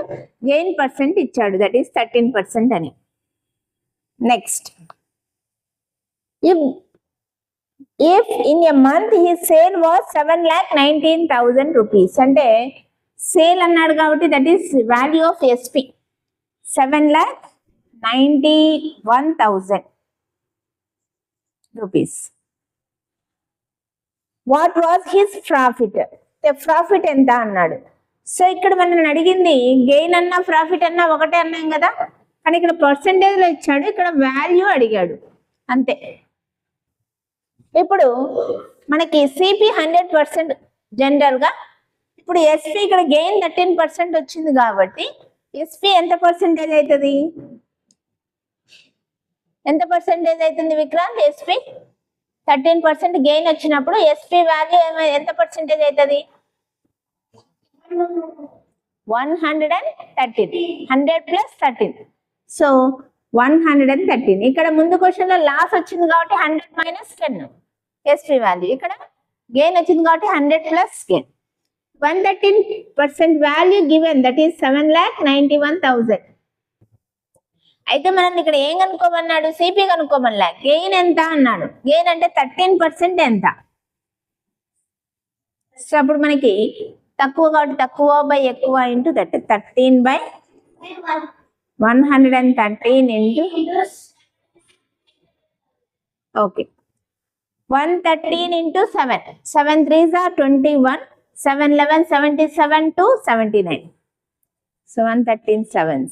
గెయిన్ పర్సెంట్ ఇచ్చాడు, దట్ ఈస్ 13% అని. Next, if in a month his sale was 7,19,000 rupees, అంటే సేల్ అన్నాడు కాబట్టి that is value of SP 7,91,000 rupees. What was his profit? Profit ఎంత అన్నాడు. సో ఇక్కడ మనం అడిగింది గెయిన్ అన్నా ప్రాఫిట్ అన్నా ఒకటే అన్నాం కదా. కానీ ఇక్కడ పర్సంటేజ్లో ఇచ్చాడు, ఇక్కడ వాల్యూ అడిగాడు అంతే. ఇప్పుడు మనకి సిపి 100% జనరల్గా. ఇప్పుడు ఎస్పి ఇక్కడ గెయిన్ 13% వచ్చింది కాబట్టి ఎస్పి ఎంత పర్సంటేజ్ అవుతుంది? ఎంత పర్సంటేజ్ అవుతుంది విక్రాంత్? ఎస్పి 13% గెయిన్ వచ్చినప్పుడు ఎస్పి వాల్యూ ఎంత పర్సంటేజ్ అవుతుంది? 113. 100 plus 13. సో 113. ఇక్కడ ముందు క్వశ్చన్ లో లాస్ వచ్చింది కాబట్టి 100 మైనస్ 10 ఎస్పీ వాల్యూ. ఇక్కడ గెయిన్ వచ్చింది కాబట్టి 100 plus gain. 113% value given, that is 7,91,000. అయితే మనం ఇక్కడ ఏం కనుక్కోమన్నాడు? సిపి కనుక్కోమన్నా. గెయిన్ ఎంత అన్నాడు. గెయిన్ అంటే 13% ఎంత? సో అప్పుడు మనకి తక్కువ కాబట్టి తక్కువ బై ఎక్కువ into 13/113 into okay 113 into 7. 7 3s are 21. 7 11 77 to 79. So 113 sevens.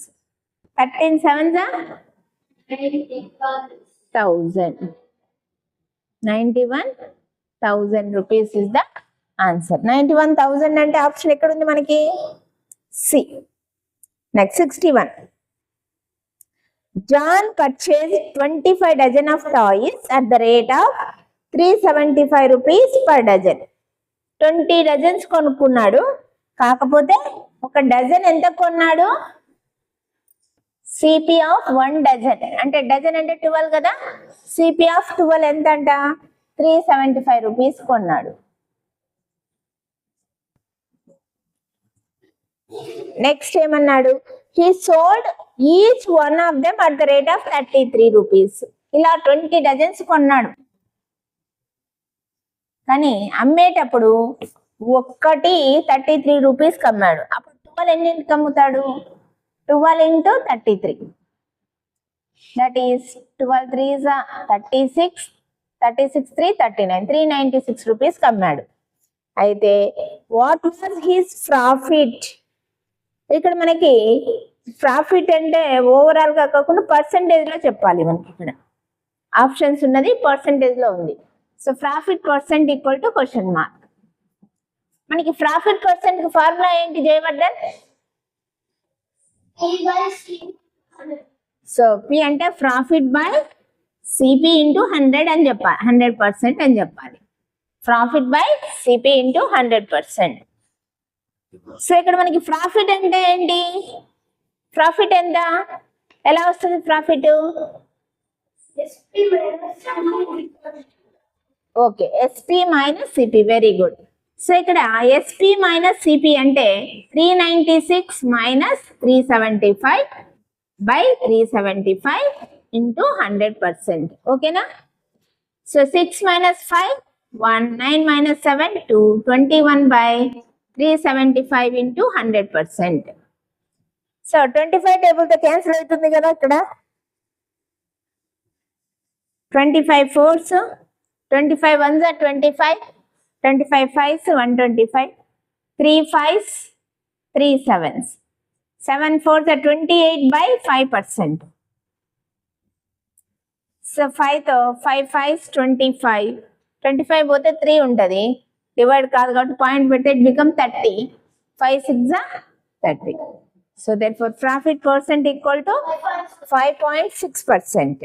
13 sevens are 1000. 91,000 rupees is the answer. 91,000 అంటే ఆప్షన్ ఎక్కడ ఉంది మనకి? C. Next 61. John purchased 25 dozen of toys at the rate of 375 rupees per dozen. 20 dozens కొనుక్కున్నాడు. కాకపోతే ఒక dozen ఎంత కొన్నాడు? CP of 1 dozen అంటే డజన్ అంటే 12 కదా. సిపి ఆఫ్ 12 ఎంత అంట? 375 రూపీస్ కొన్నాడు. నెక్స్ట్ ఏమన్నాడు? He sold each one of them at the rate of 33 rupees. ఇలా 20 డజన్స్ కొన్నాడు. కానీ అమ్మేటప్పుడు ఒక్కటి 33 రూపీస్ అమ్మాడు. అప్పుడు 12 ఎన్నింటికి అమ్ముతాడు? 12 into 33. దట్ ఈస్ 12 3s 36, 36 3 39, 396 రూపీస్ అమ్మాడు. అయితే వాట్ వాజ్ హిస్ ప్రాఫిట్? ఇక్కడ మనకి ప్రాఫిట్ అంటే ఓవరాల్ గా కాకుండా పర్సంటేజ్ లో చెప్పాలి. మనకి ఇక్కడ ఆప్షన్స్ ఉన్నది, పర్సంటేజ్ లో ఉంది. So profit percent equal to question mark. మనకి ప్రాఫిట్ పర్సెంట్ కి ఫార్ములా ఏంటి జయవర్ధన్? సో పి అంటే ప్రాఫిట్ బై సిపి ఇంటూ 100 అని చెప్పాలి. 100% అని చెప్పాలి. Profit by CP into 100%. So ఇక్కడ మనకి ప్రాఫిట్ అంటే ఏంటి? ప్రాఫిట్ ఎంత? ఎలా వస్తుంది profit? Okay, SP minus CP. Very good. So ఇక్కడ ఎస్పి మైనస్ సిపి అంటే 396 మైనస్ 375 బై 375 ఇంటూ 100%. ఓకేనా? So 6 minus 5 1, 9 minus 7 2, 21 by 375 into 100%. So 25 table తో క్యాన్సిల్ అవుతుంది కదా. ఇక్కడ 25 4s, 25 1s are 25, 25 5s 125, 3 5s 3 7s, 7 4s are 28 by 5%. So 5 తో 5 5s 25, 25 పోతే 3 ఉంటది. డివైడ్ కాదు కాబట్టి పాయింట్ పెడితే it become 30. 5 6 are 30. So therefore profit percent equal to 5.6%.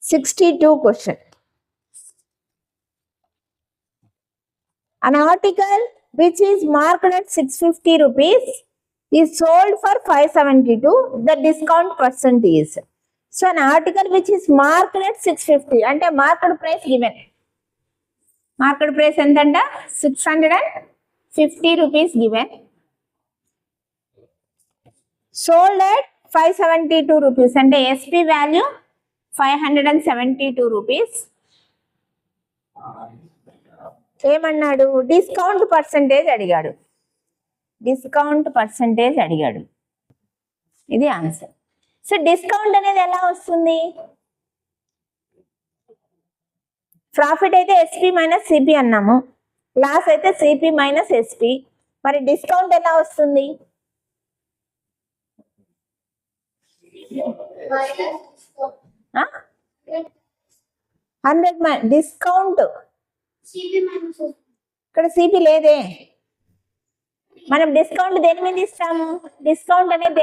62 question. An article which is marked at 650 rupees is sold for 572. The discount percent is. So an article which is marked at 650 అంటే market price given. Market price ఎంతంట? 650 rupees given. sold at 572 rupees అంటే SP value 572 rupees. ఏమన్నాడు? Discount percentage అడిగాడు. Discount percentage అడిగాడు. ఇది answer. So discount అనేది ఎలా వస్తుంది? ప్రాఫిట్ అయితే ఎస్పి మైనస్ సిపి అన్నాము, లాస్ అయితే సిపి మైనస్ ఎస్పి. మరి డిస్కౌంట్ ఎలా వస్తుంది? 100 డిస్కౌంట్. ఇక్కడ సిపి లేదే. మనం డిస్కౌంట్ దేని మీద ఇస్తాము? డిస్కౌంట్ అనేది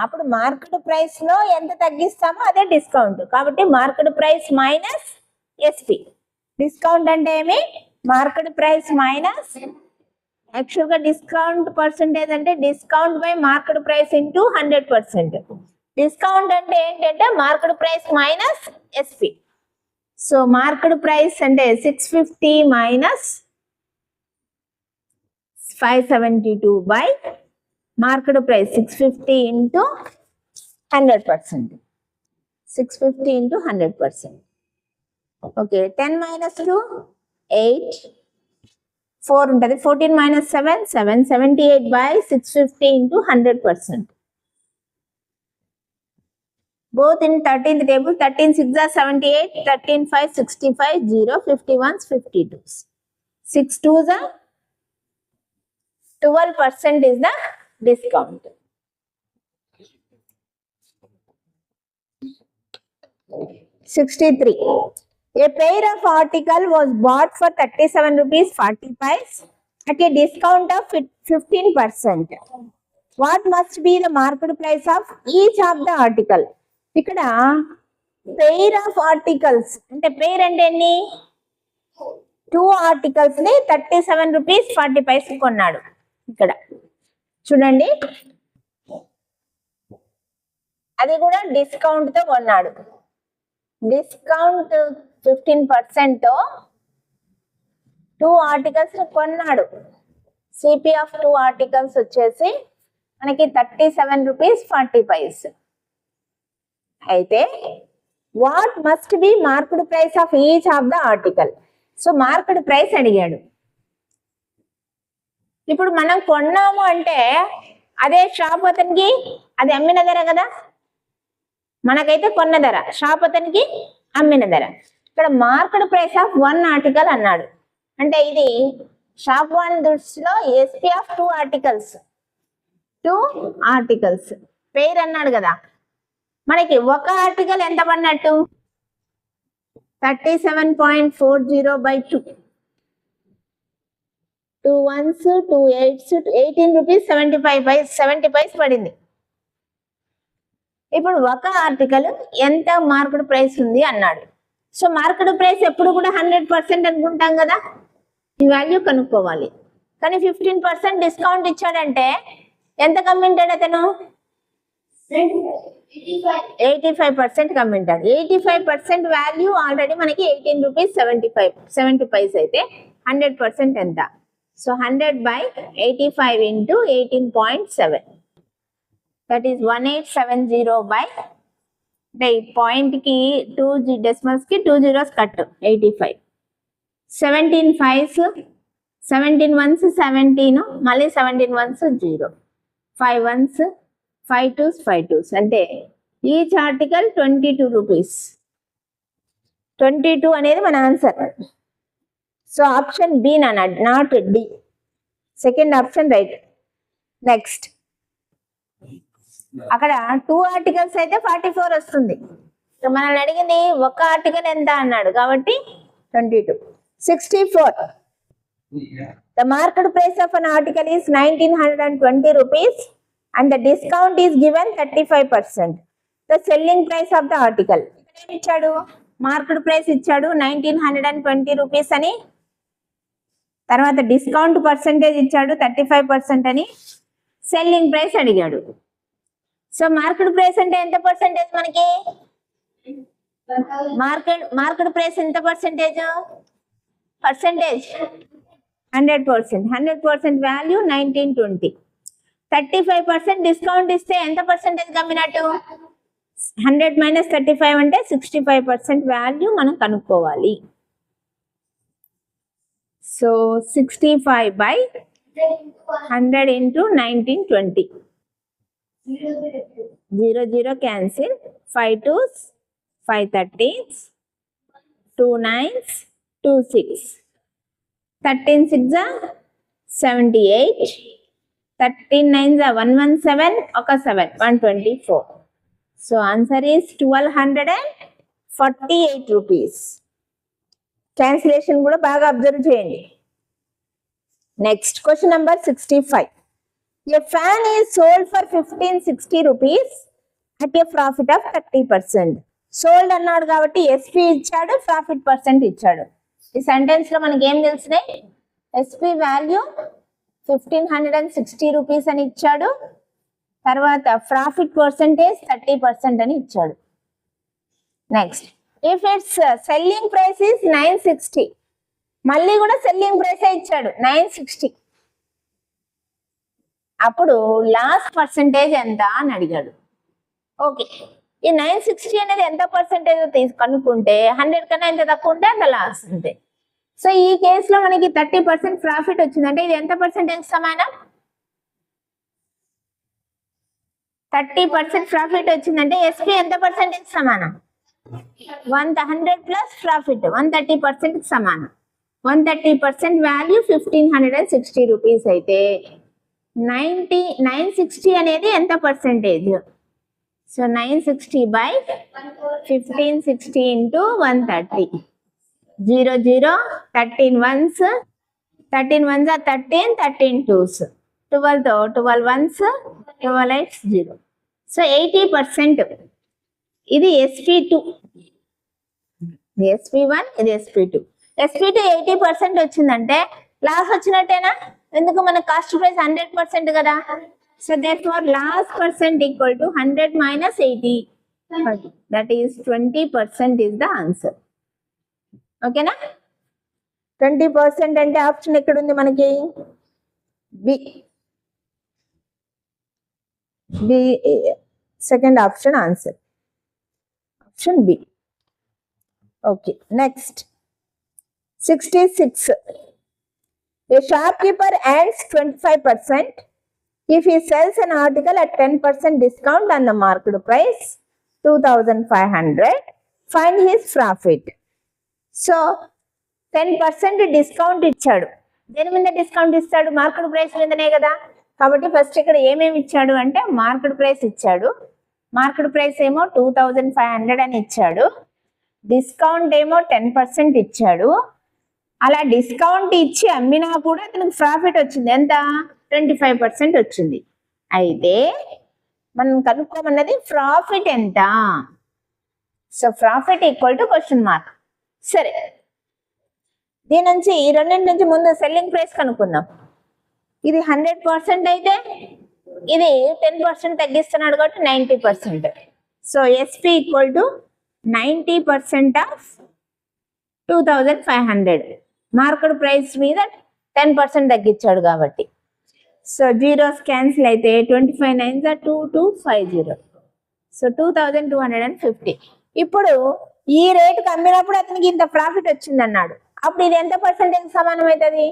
అప్పుడు మార్కెట్ ప్రైస్ లో ఎంత తగ్గిస్తామో అదే డిస్కౌంట్. కాబట్టి market price minus SP. Discount అంటే ఏమి? మార్కెట్ ప్రైస్ మైనస్ యాక్చువల్ గా డిస్కౌంట్ పర్సంటేజ్ అంటే discount by market price into 100%. Discount అంటే ఏంటంటే market price minus SP. So market price అంటే 650 minus 572 by market price 650 into 100%. 650 into 100%. Okay, 10 minus 2 8, 4 ఉంటుంది. 14 minus 7 7, 78 by 650 into 100%. Both in 13th table, 13 6 are 78, 13 5 65, 0, 51s 52s. 6 2s are 12% is the discount. (63) A pair of article was bought for 37 rupees 40 paise at a discount of 15%. What must be the market price of each of the article? ఇక్కడ pair of articles అంటే pair అంటే ఎన్ని, 2 articles ని 37 rupees 40 vice కొన్నాడు. ఇక్కడ చూడండి, అది కూడా డిస్కౌంట్ తో కొన్నాడు. డిస్కౌంట్ 15% తో 2 ఆర్టికల్స్ కొన్నాడు. సిపి ఆఫ్ 2 ఆర్టికల్స్ వచ్చేసి మనకి 37 రూపీస్ 40 పైస్. అయితే what must be market price of each of the article. So market price అడిగాడు. ఇప్పుడు మనం కొన్నాము అంటే అదే షాప్ అతనికి అది అమ్మిన ధర కదా, మనకైతే కొన్న ధర, షాప్ అతనికి అమ్మిన ధర. ఇక్కడ మార్కెట్ ప్రైస్ ఆఫ్ 1 ఆర్టికల్ అన్నాడు. అంటే ఇది షాప్ 1 దృష్టిలో ఎస్పీ ఆఫ్ 2 ఆర్టికల్స్. 2 ఆర్టికల్స్ పేరు అన్నాడు కదా, మనకి ఒక ఆర్టికల్ ఎంత పడినట్టు 37.40 by 2. 2 1s 2 8s 18 rupees 70 vice పడింది. ఇప్పుడు ఒక ఆర్టికల్ ఎంత మార్కెట్ ప్రైస్ ఉంది అన్నాడు. సో మార్కెట్ ప్రైస్ ఎప్పుడు కూడా 100% అనుకుంటాం కదా, ఈ వాల్యూ కనుక్కోవాలి. కానీ 15% డిస్కౌంట్ ఇచ్చాడంటే ఎంత కమ్మింటాడు అతను, 85% కమ్మింటాడు. 85% వాల్యూ ఆల్రెడీ మనకి 18 రూపీస్ 70 పైస్ అయితే 100% ఎంత, so 100 by 85 into 18.7, that is 1870 by, అంటే ఈ పాయింట్ కి 2 డెసిమల్స్ కి 2 zeros కట్ 85. 17 5s 17 1s 17, మళ్ళీ 17 1s 0, 5 1s 5 2s 5 2s, అంటే ఈచ్ ఆర్టికల్ 22 రూపీస్. 22 అనేది మన ఆన్సర్. సో ఆప్షన్ బి అన్నాడు, not D. Second option right. Next, అక్కడ 2 ఆర్టికల్స్ అయితే 44 వస్తుంది. మనల్ని అడిగింది ఒక ఆర్టికల్ ఎంత అన్నాడు కాబట్టి 22. 64. The market price of an article is 1920 rupees and the discount is given 35%. The selling price of the article. ఇచ్చాడు మార్కెట్ ప్రైస్ ఇచ్చాడు 1920 రూపీస్ అని, తర్వాత డిస్కౌంట్ పర్సెంటేజ్ ఇచ్చాడు 35% అని, సెల్లింగ్ ప్రైస్ అడిగాడు. సో మార్కెట్ ప్రైస్ అంటే ఎంత పర్సెంటేజ్ మనకి, మార్కెట్ ప్రైస్ ఎంత పర్సెంటేజ్, 100%. 100% వాల్యూ 1920. 35% డిస్కౌంట్ ఇస్తే ఎంత పర్సెంటేజ్ కమ్మినట్టు, 100 - 35 అంటే 65% వాల్యూ మనం కనుక్కోవాలి. So 65 by 100 into 1920. 0 0 cancel. 5 2s 5 13s 2 9s 2 6. 13 6 are 78. 13 9s are 117, ఒక 7 124. So answer is 1248 rupees. Cancellation కూడా బాగా అబ్జర్వ్ చేయండి. Next question number 65. A fan is sold for 1560 rupees at a profit of 30%. Sold అన్నాడు కాబట్టి SP ఇచ్చాడు, profit percent ఇచ్చాడు. ఈ sentence లో మనకి ఏం తెలిసినాయి, ఎస్పీ వాల్యూ 1560 రూపీస్ అని ఇచ్చాడు, తర్వాత ప్రాఫిట్ పర్సంటేజ్ 30% అని ఇచ్చాడు. Next if it's selling price is 960, మళ్ళీ కూడా సెల్లింగ్ ప్రైసే ఇచ్చాడు 960. అప్పుడు లాస్ పర్సంటేజ్ ఎంత అని అడిగాడు. ఓకే, ఈ 960 అనేది ఎంత పర్సంటేజ్ కనుక్కుంటే 100 కన్నా ఎంత తక్కువ ఉంటే అంత లాస్ అంతే. సో ఈ కేసులో మనకి 30% ప్రాఫిట్ వచ్చిందంటే ఇది ఎంత పర్సెంటేజ్ సమానం? 30% ప్రాఫిట్ వచ్చిందంటే ఎస్పీ ఎంత పర్సెంటేజ్ సమానం? 100 ప్లస్ ప్రాఫిట్ 130% సమానం. 130% వాల్యూ 1560 రూపీస్ అయితే 960 అనేది ఎంత percentage? So 960 by 1560 into 130. 0 0 13 ones, 13 ones are 13, 13 twos, 12 12 ones, 12 eights 0. So 80%. ఇది SP2, ఇది SP1, ఇది SP2. SP2 80% వచ్చిందంటే లాస్ వచ్చినట్టేనా? ఎందుకు మన కాస్ట్ ప్రైస్ 100% కదా. So therefore loss percent equal to 100 minus 80, that is 20% is the answer. ఓకేనా? 20% అంటే ఆప్షన్ ఎక్కడ ఉంది మనకి? B, second option answer, option B. Okay, next 66. A shopkeeper earns 25% if he sells an article at 10% discount on the market price 2500. Find his profit. So 10% discount ఇచ్చాడు. దేని మీద discount ఇస్తాడు? Market price మీదనే కదా. కాబట్టి ఫస్ట్ ఇక్కడ ఏమేమి ఇచ్చాడు అంటే మార్కెట్ ప్రైస్ ఇచ్చాడు. మార్కెట్ ప్రైస్ ఏమో 2500 అని ఇచ్చాడు. డిస్కౌంట్ ఏమో 10% ఇచ్చాడు. అలా డిస్కౌంట్ ఇచ్చి అమ్మినా కూడా అతనికి ప్రాఫిట్ వచ్చింది. ఎంత? 25% వచ్చింది. అయితే మనం కనుక్కోమన్నది ప్రాఫిట్ ఎంత. So profit equal to question mark. సరే, దీని నుంచి ఈ రెండింటి నుంచి ముందు సెల్లింగ్ ప్రైస్ కనుక్కుందాం. ఇది 100% అయితే ఇది 10% తగ్గిస్తున్నాడు కాబట్టి 90%. So SP equal to 90% of 2500. Market price మీద 10% తగ్గించాడు కాబట్టి. సో జీరోస్ క్యాన్సిల్ అయితే 25 9s are 2250. సో 2250. ఇప్పుడు ఈ రేటుకి అమ్మినప్పుడు అతనికి ఇంత ప్రాఫిట్ వచ్చింది అన్నాడు. అప్పుడు ఇది ఎంత పర్సెంటేజ్ సమానం అవుతుంది?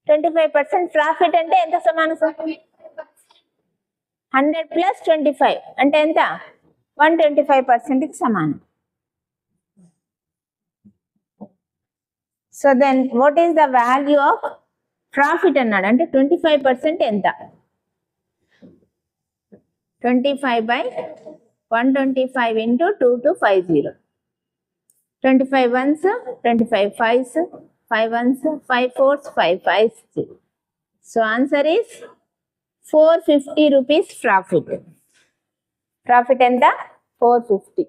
25% ప్రాఫిట్ అంటే ఎంత సమానం? 100 ప్లస్ 25 అంటే ఎంత? 125% సమానం. So then what is the value of profit అన్నాడు. అంటే 25% ఎంత? 25 by 125 into 2250. 25 ones, 25 5s, 5 ones, 5 4s, 5 5s. So answer is 450 rupees profit. Profit enta? 450.